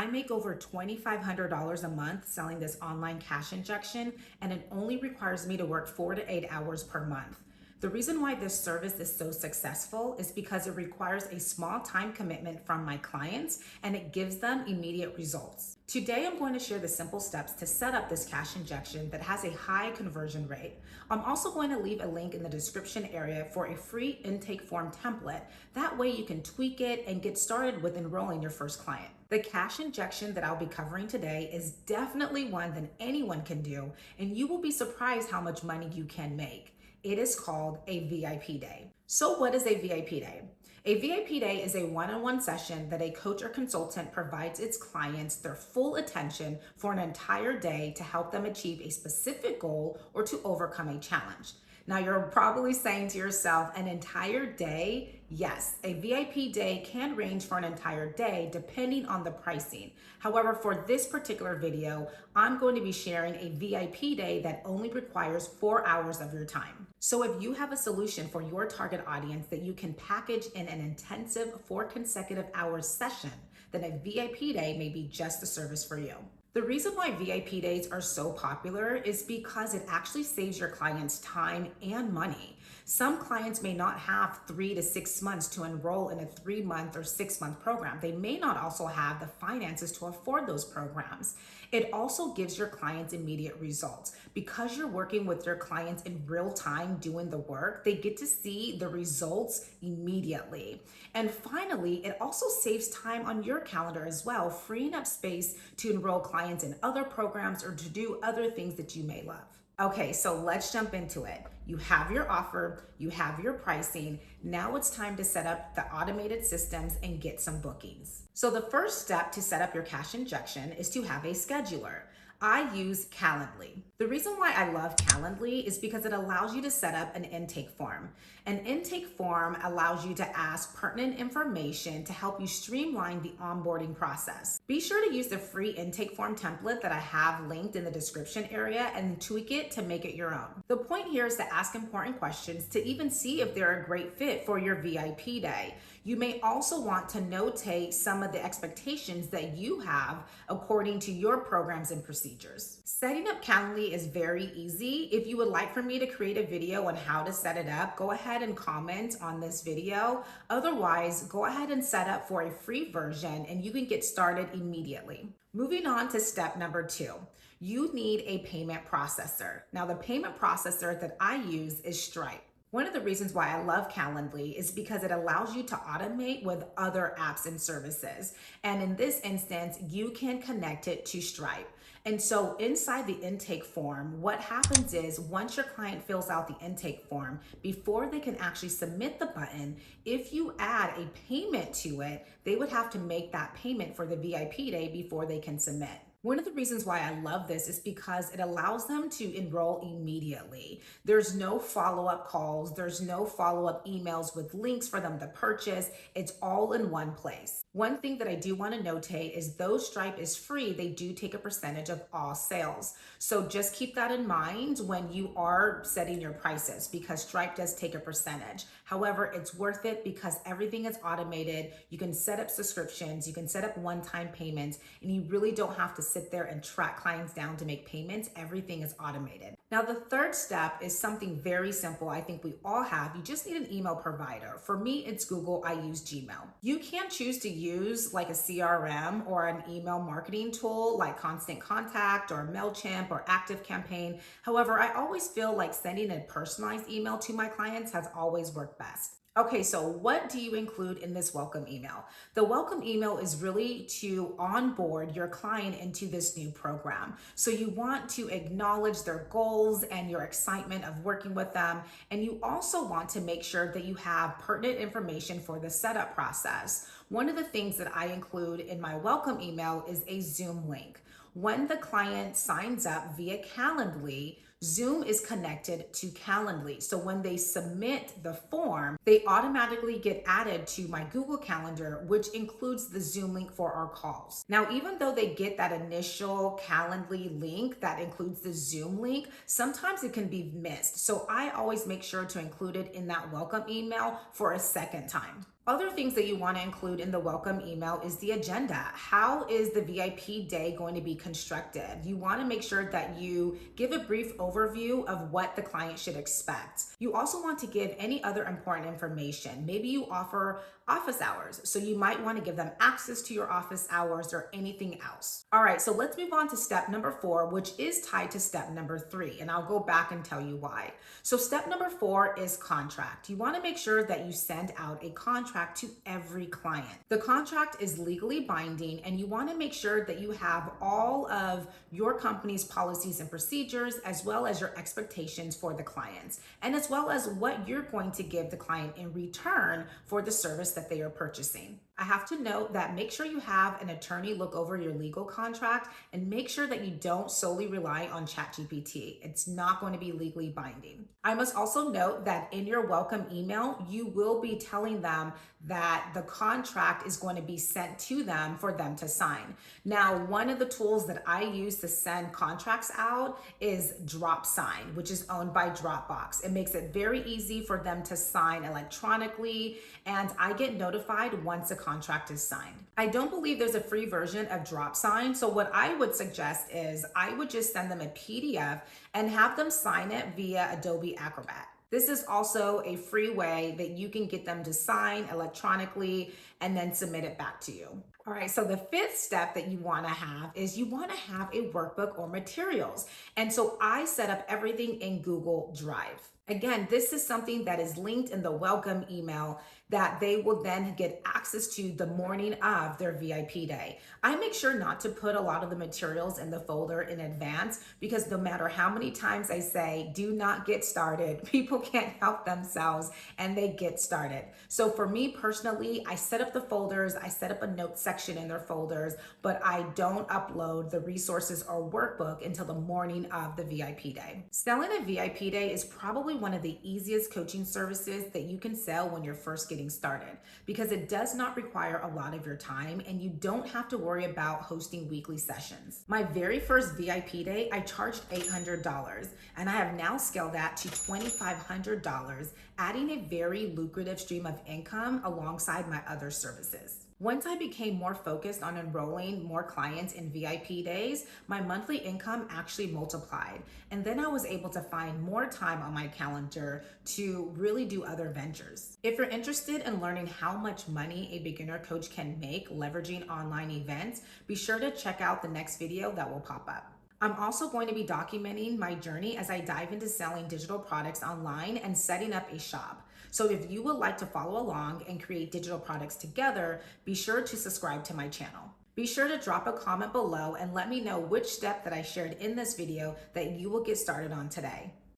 I make over $2,500 a month selling this online cash injection, and it only requires me to work 4 to 8 hours per month. The reason why this service is so successful is because it requires a small time commitment from my clients and it gives them immediate results. Today, I'm going to share the simple steps to set up this cash injection that has a high conversion rate. I'm also going to leave a link in the description area for a free intake form template. That way you can tweak it and get started with enrolling your first client. The cash injection that I'll be covering today is definitely one that anyone can do, and you will be surprised how much money you can make. It is called a VIP day. So what is a VIP day? A VIP day is a one-on-one session that a coach or consultant provides its clients their full attention for an entire day to help them achieve a specific goal or to overcome a challenge. Now you're probably saying to yourself, an entire day? Yes, a VIP day can range for an entire day depending on the pricing. However, for this particular video, I'm going to be sharing a VIP day that only requires 4 hours of your time. So if you have a solution for your target audience that you can package in an intensive 4 consecutive hours session, then a VIP day may be just the service for you. The reason why VIP days are so popular is because it actually saves your clients time and money. Some clients may not have 3 to 6 months to enroll in a 3-month or 6-month program. They may not also have the finances to afford those programs. It also gives your clients immediate results. Because you're working with your clients in real time doing the work, they get to see the results immediately. And finally, it also saves time on your calendar as well, freeing up space to enroll clients in other programs or to do other things that you may love. Okay, so let's jump into it. You have your offer, you have your pricing. Now it's time to set up the automated systems and get some bookings. So the first step to set up your cash injection is to have a scheduler. I use Calendly. The reason why I love Calendly is because it allows you to set up an intake form. An intake form allows you to ask pertinent information to help you streamline the onboarding process. Be sure to use the free intake form template that I have linked in the description area and tweak it to make it your own. The point here is to ask important questions to even see if they're a great fit for your VIP day. You may also want to notate some of the expectations that you have according to your programs and procedures. Setting up Calendly is very easy. If you would like for me to create a video on how to set it up, go ahead and comment on this video. Otherwise, go ahead and set up for a free version and you can get started immediately. Moving on to step number 2. You need a payment processor. Now, the payment processor that I use is Stripe. One of the reasons why I love Calendly is because it allows you to automate with other apps and services. And in this instance, you can connect it to Stripe. And so inside the intake form, what happens is once your client fills out the intake form, before they can actually submit the button, if you add a payment to it, they would have to make that payment for the VIP day before they can submit. One of the reasons why I love this is because it allows them to enroll immediately. There's no follow-up calls, there's no follow-up emails with links for them to purchase. It's all in one place. One thing that I do want to notate is though Stripe is free, they do take a percentage of all sales. So just keep that in mind when you are setting your prices because Stripe does take a percentage. However, it's worth it because everything is automated. You can set up subscriptions, you can set up one-time payments, and you really don't have to sit there and track clients down to make payments. Everything is automated. Now, the third step is something very simple. I think we all have. You just need an email provider. For me, it's Google. I use Gmail. You can choose to use like a CRM or an email marketing tool like Constant Contact or MailChimp or ActiveCampaign. However, I always feel like sending a personalized email to my clients has always worked best. Okay, so what do you include in this welcome email? The welcome email is really to onboard your client into this new program. So you want to acknowledge their goals and your excitement of working with them. And you also want to make sure that you have pertinent information for the setup process. One of the things that I include in my welcome email is a Zoom link. When the client signs up via Calendly, Zoom is connected to Calendly. So when they submit the form, they automatically get added to my Google Calendar, which includes the Zoom link for our calls. Now, even though they get that initial Calendly link that includes the Zoom link, sometimes it can be missed. So I always make sure to include it in that welcome email for a second time. Other things that you want to include in the welcome email is the agenda. How is the VIP day going to be constructed? You want to make sure that you give a brief overview of what the client should expect. You also want to give any other important information. Maybe you offer office hours, so you might want to give them access to your office hours or anything else. All right, so let's move on to step number 4, which is tied to step number 3, and I'll go back and tell you why. So step number 4 is contract. You want to make sure that you send out a contract to every client. The contract is legally binding, and you want to make sure that you have all of your company's policies and procedures, as well as your expectations for the clients, and as well as what you're going to give the client in return for the service that they are purchasing. I have to note that make sure you have an attorney look over your legal contract and make sure that you don't solely rely on ChatGPT. It's not going to be legally binding. I must also note that in your welcome email, you will be telling them that the contract is going to be sent to them for them to sign. Now, one of the tools that I use to send contracts out is DropSign, which is owned by Dropbox. It makes it very easy for them to sign electronically, and I get notified once a contract is signed. I don't believe there's a free version of DropSign, so what I would suggest is I would just send them a PDF and have them sign it via Adobe Acrobat. This is also a free way that you can get them to sign electronically and then submit it back to you. All right, so the 5th step that you want to have is you want to have a workbook or materials. And so I set up everything in Google Drive. Again, this is something that is linked in the welcome email that they will then get access to the morning of their VIP day. I make sure not to put a lot of the materials in the folder in advance because no matter how many times I say, do not get started, people can't help themselves and they get started. So for me personally, I set up the folders, I set up a note section in their folders, but I don't upload the resources or workbook until the morning of the VIP day. Selling a VIP day is probably one of the easiest coaching services that you can sell when you're first getting started because it does not require a lot of your time and you don't have to worry about hosting weekly sessions. My very first VIP day, I charged $800 and I have now scaled that to $2,500, adding a very lucrative stream of income alongside my other services. Once I became more focused on enrolling more clients in VIP days, my monthly income actually multiplied. And then I was able to find more time on my calendar to really do other ventures. If you're interested in learning how much money a beginner coach can make leveraging online events, be sure to check out the next video that will pop up. I'm also going to be documenting my journey as I dive into selling digital products online and setting up a shop. So if you would like to follow along and create digital products together, be sure to subscribe to my channel. Be sure to drop a comment below and let me know which step that I shared in this video that you will get started on today.